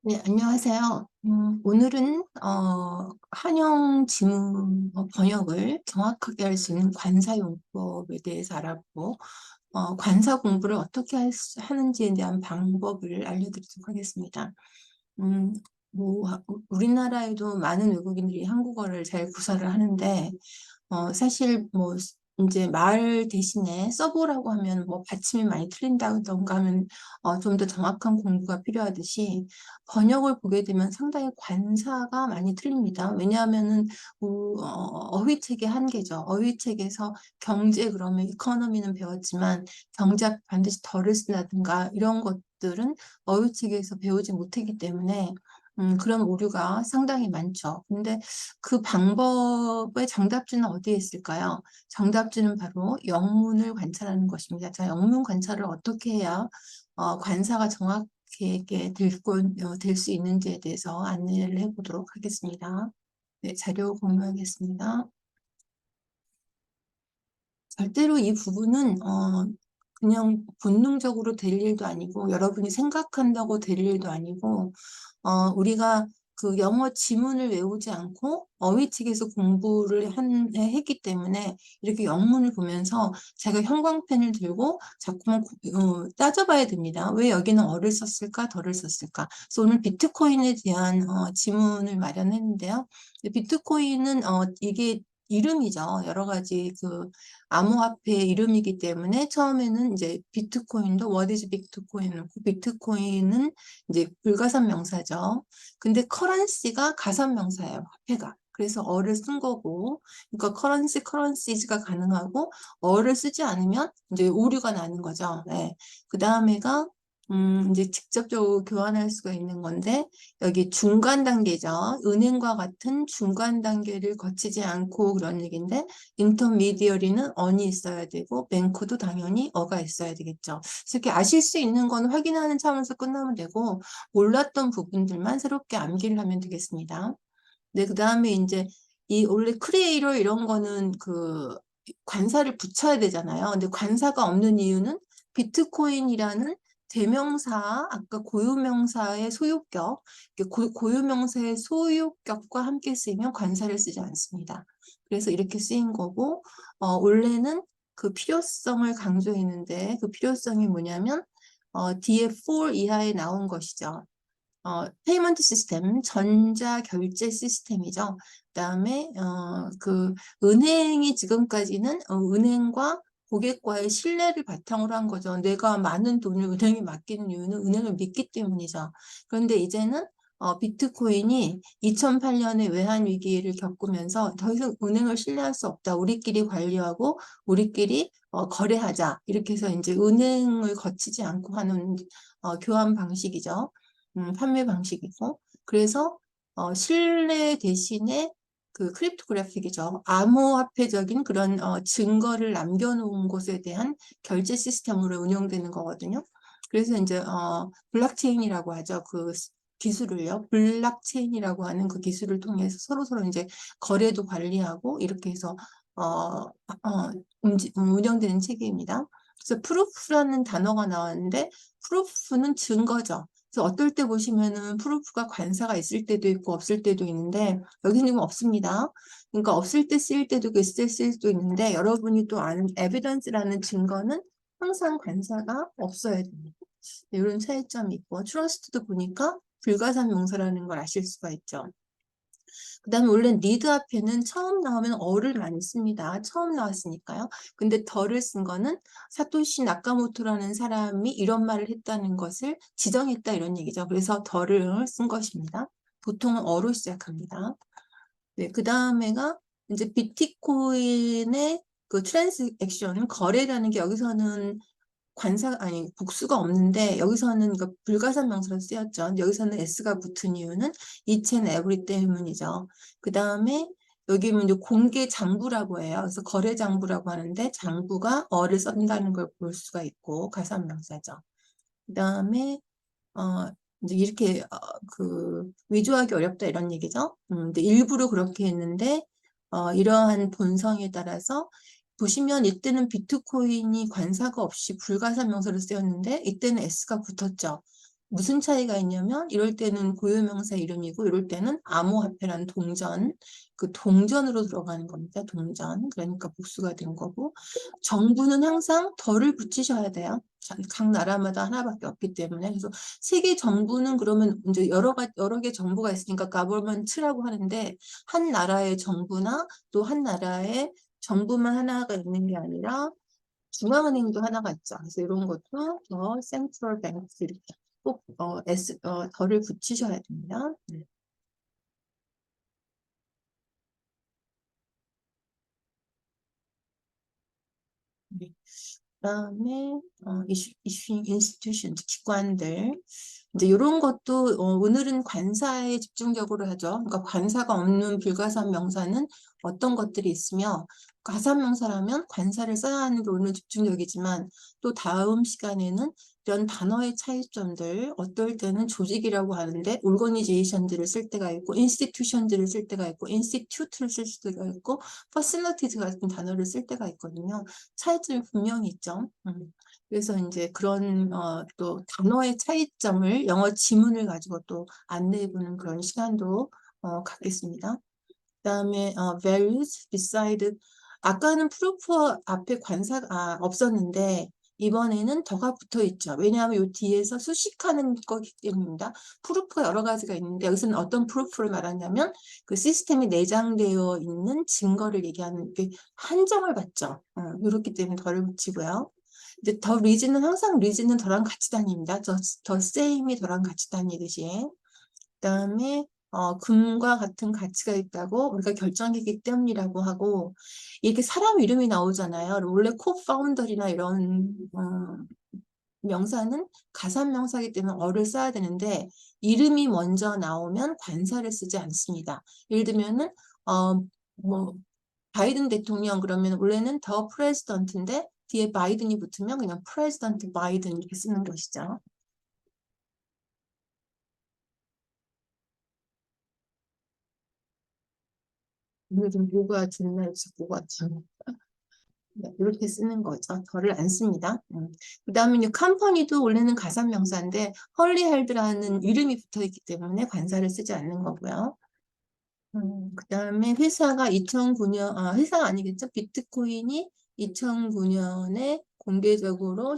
네, 안녕하세요. 오늘은 한영 지문 번역을 정확하게 할 수 있는 관사용법에 대해서 알아보고 관사 공부를 어떻게 하는지에 대한 방법을 알려드리도록 하겠습니다. 음, 우리나라에도 많은 외국인들이 한국어를 잘 구사를 하는데 사실 이제 말 대신에 써보라고 하면 받침이 많이 틀린다던가 하면 좀 더 정확한 공부가 필요하듯이 번역을 보게 되면 상당히 관사가 많이 틀립니다. 왜냐하면은 어휘책의 한계죠. 어휘책에서 경제 그러면 이코노미는 배웠지만 경제 반드시 덜을 쓴다든가 이런 것들은 어휘책에서 배우지 못했기 때문에 그런 오류가 상당히 많죠. 근데 그 방법의 정답지는 어디에 있을까요? 정답지는 바로 영문을 관찰하는 것입니다. 자, 영문 관찰을 어떻게 해야 관사가 정확하게 될 수 있는지에 대해서 안내를 해보도록 하겠습니다. 네, 자료 공유하겠습니다. 절대로 이 부분은 그냥 본능적으로 될 일도 아니고 여러분이 생각한다고 될 일도 아니고 우리가 그 영어 지문을 외우지 않고 어휘책에서 공부를 했기 때문에 이렇게 영문을 보면서 제가 형광펜을 들고 자꾸만 따져봐야 됩니다. 왜 여기는 어를 썼을까, 덜을 썼을까. 그래서 오늘 비트코인에 대한 지문을 마련했는데요. 비트코인은 이게 이름이죠. 여러 가지 그 암호화폐의 이름이기 때문에 처음에는 이제 비트코인도 what is 비트코인, 비트코인은 이제 불가산 명사죠. 근데 커런시가 가산 명사예요. 화폐가. 그래서 어를 쓴 거고, 그러니까 커런시즈가 가능하고 어를 쓰지 않으면 이제 오류가 나는 거죠. 네. 그 다음에가 이제 직접적으로 교환할 수가 있는 건데 여기 중간 단계죠. 은행과 같은 중간 단계를 거치지 않고 그런 얘기인데 인터미디어리는 언이 있어야 되고 뱅크도 당연히 어가 있어야 되겠죠. 그래서 이렇게 아실 수 있는 건 확인하는 차원에서 끝나면 되고 몰랐던 부분들만 새롭게 암기를 하면 되겠습니다. 네, 그 다음에 이제 이 원래 크리에이터 이런 거는 그 관사를 붙여야 되잖아요. 근데 관사가 없는 이유는 비트코인이라는 대명사, 아까 고유명사의 소유격, 고유명사의 소유격과 함께 쓰이면 관사를 쓰지 않습니다. 그래서 이렇게 쓰인 거고, 원래는 그 필요성을 강조했는데 그 필요성이 뭐냐면 뒤에 for 이하에 나온 것이죠. 페이먼트 시스템, 전자 결제 시스템이죠. 그다음에 그 은행이 지금까지는 은행과 고객과의 신뢰를 바탕으로 한 거죠. 내가 많은 돈을 은행에 맡기는 이유는 은행을 믿기 때문이죠. 그런데 이제는 비트코인이 2008년에 외환 위기를 겪으면서 더 이상 은행을 신뢰할 수 없다. 우리끼리 관리하고 우리끼리 거래하자. 이렇게 해서 이제 은행을 거치지 않고 하는 교환 방식이죠. 판매 방식이고 그래서 신뢰 대신에 그 크립토그래픽이죠. 암호화폐적인 그런 증거를 남겨놓은 곳에 대한 결제 시스템으로 운영되는 거거든요. 그래서 이제 블록체인이라고 하죠. 그 기술을요. 블록체인이라고 하는 그 기술을 통해서 서로 이제 거래도 관리하고 이렇게 해서 운영되는 체계입니다. 그래서 프루프라는 단어가 나왔는데 프루프는 증거죠. 그래서 어떨 때 보시면은 프루프가 관사가 있을 때도 있고 없을 때도 있는데 여기는 없습니다. 그러니까 없을 때 쓰일 때도 있고 있을 때 쓰일 수도 있는데 여러분이 또 아는 에비던스라는 증거는 항상 관사가 없어야 됩니다. 네, 이런 차이점이 있고 트러스트도 보니까 불가산 명사라는 걸 아실 수가 있죠. 그 다음에 원래 need 앞에는 처음 나오면 어를 많이 씁니다. 처음 나왔으니까요. 근데 덜을 쓴 거는 사토시 나카모토라는 사람이 이런 말을 했다는 것을 지정했다 이런 얘기죠. 그래서 덜을 쓴 것입니다. 보통은 어로 시작합니다. 네, 그 다음에가 이제 비트코인의 그 트랜잭션 거래라는 게 여기서는 아니 복수가 없는데 여기서는 이거 불가산 명사로 쓰였죠. 근데 여기서는 s가 붙은 이유는 each and every 때문이죠. 그 다음에 여기 이제 공개 장부라고 해요. 그래서 거래 장부라고 하는데 장부가 어를 쓴다는 걸 볼 수가 있고 가산 명사죠. 그 다음에 어 이제 이렇게 그 위조하기 어렵다 이런 얘기죠. 근데 일부러 그렇게 했는데 이러한 본성에 따라서 보시면 이때는 비트코인이 관사가 없이 불가산 명사로 쓰였는데 이때는 S가 붙었죠. 무슨 차이가 있냐면 이럴 때는 고유명사 이름이고 이럴 때는 암호화폐라는 동전, 그 동전으로 들어가는 겁니다. 동전. 그러니까 복수가 된 거고 정부는 항상 덜을 붙이셔야 돼요. 각 나라마다 하나밖에 없기 때문에. 그래서 세계 정부는 그러면 이제 여러 개 정부가 있으니까 government라고 하는데 한 나라의 정부나 또 한 나라의 정부만 하나가 있는 게 아니라 중앙은행도 하나가 있죠. 그래서 이런 것도 센트럴 뱅크 이렇게 꼭 덜을 붙이셔야 됩니다. 네. 네. 그다음에 issuing institutions 기관들 이제 이런 것도 오늘은 관사에 집중적으로 하죠. 그러니까 관사가 없는 불가산 명사는 어떤 것들이 있으며 가산 명사라면 관사를 써야 하는 게 오늘 집중적이지만 또 다음 시간에는 이런 단어의 차이점들 어떨 때는 조직이라고 하는데 organization들을 쓸 때가 있고 institution들을 쓸 때가 있고 institute를 쓸 수가 있고 facilities 같은 단어를 쓸 때가 있거든요. 차이점이 분명히 있죠. 그래서 이제 그런 또 단어의 차이점을 영어 지문을 가지고 또 안내해보는 그런 시간도 갖겠습니다. 그다음에 values beside 아까는 proof 앞에 관사가 없었는데 이번에는 더가 붙어 있죠. 왜냐하면 이 뒤에서 수식하는 거기 때문입니다. 프루프가 여러 가지가 있는데 여기서는 어떤 프루프를 말하냐면 그 시스템이 내장되어 있는 증거를 얘기하는 게 한정을 받죠. 이렇기 때문에 더를 붙이고요. 이제 더 리즈는 항상 리즈는 더랑 같이 다닙니다. 더 same이 더랑 같이 다니듯이. 그다음에 금과 같은 가치가 있다고 우리가 결정했기 때문이라고 하고 이렇게 사람 이름이 나오잖아요. 원래 코파운더나 이런 명사는 가산 명사이기 때문에 어를 써야 되는데 이름이 먼저 나오면 관사를 쓰지 않습니다. 예를 들면은 뭐 바이든 대통령 그러면 원래는 더 프레지던트인데 뒤에 바이든이 붙으면 그냥 프레지던트 바이든 이렇게 쓰는 것이죠. 요즘 뭐가 좋나 뭐가 좋나 네, 이렇게 쓰는 거죠. 덜을 안 씁니다. 그 다음에 이제 컴퍼니도 원래는 가산명사인데 헐리헬드라는 이름이 붙어 있기 때문에 관사를 쓰지 않는 거고요. 그 다음에 회사가 2009년, 회사가 아니겠죠? 비트코인이 2009년에 공개적으로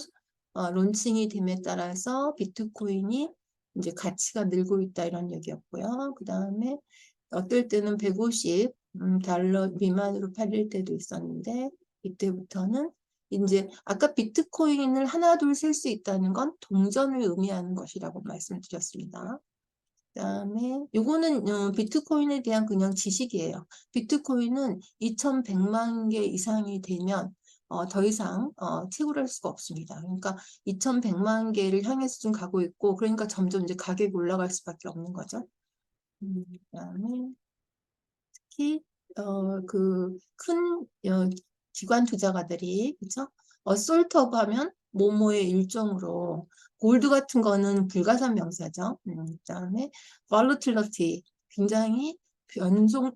론칭이 됨에 따라서 비트코인이 이제 가치가 늘고 있다 이런 얘기였고요. 그 다음에 어떨 때는 150 달러 미만으로 팔릴 때도 있었는데 이때부터는 이제 아까 비트코인을 하나 둘 셀 수 있다는 건 동전을 의미하는 것이라고 말씀드렸습니다. 그다음에 요거는 비트코인에 대한 그냥 지식이에요. 비트코인은 2,100만 개 이상이 되면 더 이상 채굴할 수가 없습니다. 그러니까 2,100만 개를 향해서 좀 가고 있고 그러니까 점점 이제 가격이 올라갈 수밖에 없는 거죠. 그다음에 특히 그 큰 기관 투자가들이 그죠? 어솔트업 하면 모모의 일종으로 골드 같은 거는 불가산 명사죠. 그다음에 volatility 굉장히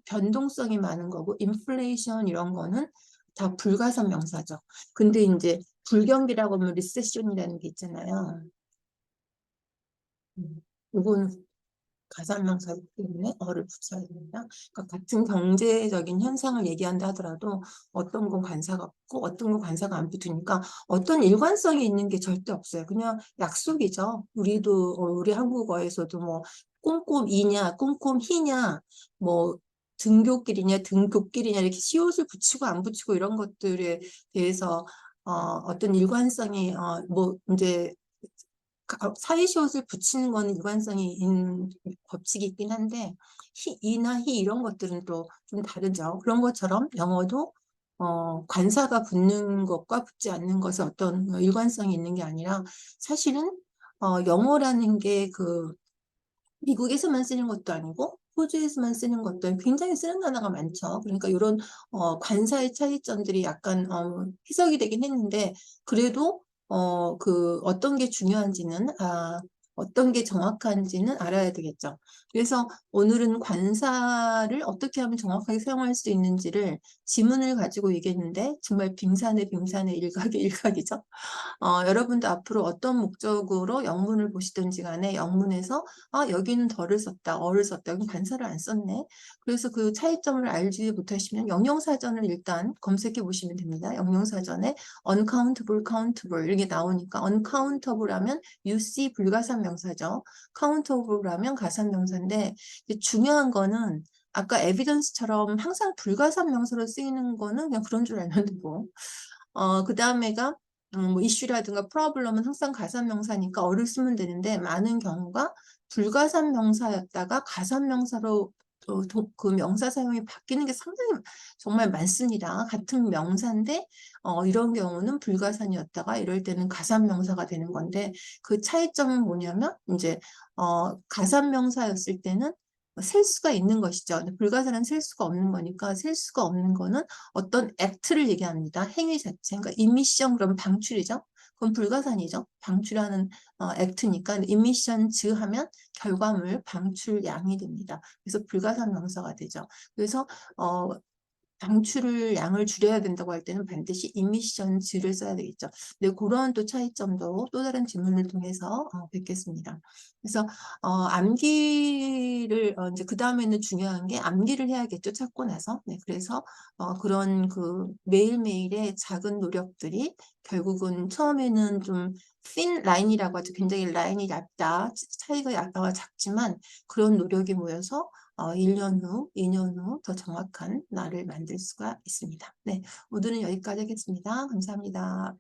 변동성이 많은 거고 인플레이션 이런 거는 다 불가산 명사죠. 근데 이제 불경기라고 하면 리세션이라는 게 있잖아요. 이거는 가산명사이기 때문에 어를 붙여야 됩니다. 그러니까 같은 경제적인 현상을 얘기한다 하더라도 어떤 건 관사가 없고 어떤 건 관사가 안 붙으니까 어떤 일관성이 있는 게 절대 없어요. 그냥 약속이죠. 우리도 우리 한국어에서도 뭐 꼼꼼이냐 꼼꼼히냐 뭐 등교길이냐 등교길이냐 이렇게 시옷을 붙이고 안 붙이고 이런 것들에 대해서 어떤 일관성이 뭐 이제 사이시옷을 붙이는 거는 일관성이 있는 법칙이 있긴 한데 이나 히 이런 것들은 또 좀 다르죠. 그런 것처럼 영어도 관사가 붙는 것과 붙지 않는 것은 어떤 일관성이 있는 게 아니라 사실은 영어라는 게 그 미국에서만 쓰는 것도 아니고 호주에서만 쓰는 것도 아니고 굉장히 쓰는 단어가 많죠. 그러니까 이런 관사의 차이점들이 약간 해석이 되긴 했는데 그래도 그 어떤 게 중요한지는 어떤 게 정확한지는 알아야 되겠죠. 그래서 오늘은 관사를 어떻게 하면 정확하게 사용할 수 있는지를 지문을 가지고 얘기했는데 정말 빙산의 빙산의 일각의 일각이죠. 여러분도 앞으로 어떤 목적으로 영문을 보시든지 간에 영문에서 여기는 덜을 썼다, 어를 썼다, 여기 관사를 안 썼네. 그래서 그 차이점을 알지 못하시면 영영사전을 일단 검색해 보시면 됩니다. 영영사전에 uncountable, countable 이렇게 나오니까 uncountable 하면 유씨 불가산 명사죠. countable 하면 가산 명사인데 중요한 거는 아까 evidence처럼 항상 불가산 명사로 쓰이는 거는 그냥 그런 줄 알면 되고 그 다음에가 뭐 이슈라든가 프로블럼은 항상 가산 명사니까 어를 쓰면 되는데 많은 경우가 불가산 명사였다가 가산 명사로 그 명사 사용이 바뀌는 게 상당히 정말 많습니다. 같은 명사인데 이런 경우는 불가산이었다가 이럴 때는 가산 명사가 되는 건데 그 차이점은 뭐냐면 이제 가산 명사였을 때는 셀 수가 있는 것이죠. 근데 불가산은 셀 수가 없는 거니까 셀 수가 없는 거는 어떤 액트를 얘기합니다. 행위 자체. 그러니까 이미션 그럼 방출이죠. 그럼 불가산이죠. 방출하는 액트니까 이미션즈 하면 결과물 방출량이 됩니다. 그래서 불가산 명사가 되죠. 그래서 어, 방출을 양을 줄여야 된다고 할 때는 반드시 이미션즈를 써야 되겠죠. 네, 그런 또 차이점도 또 다른 질문을 통해서 뵙겠습니다. 그래서 암기를 이제 그 다음에는 중요한 게 암기를 해야겠죠. 찾고 나서. 네, 그래서 그런 그 매일매일의 작은 노력들이 결국은 처음에는 좀 thin 라인이라고 하죠. 굉장히 라인이 얇다, 차이가 작지만 그런 노력이 모여서 1년 후, 2년 후 더 정확한 나를 만들 수가 있습니다. 네, 오늘은 여기까지 하겠습니다. 감사합니다.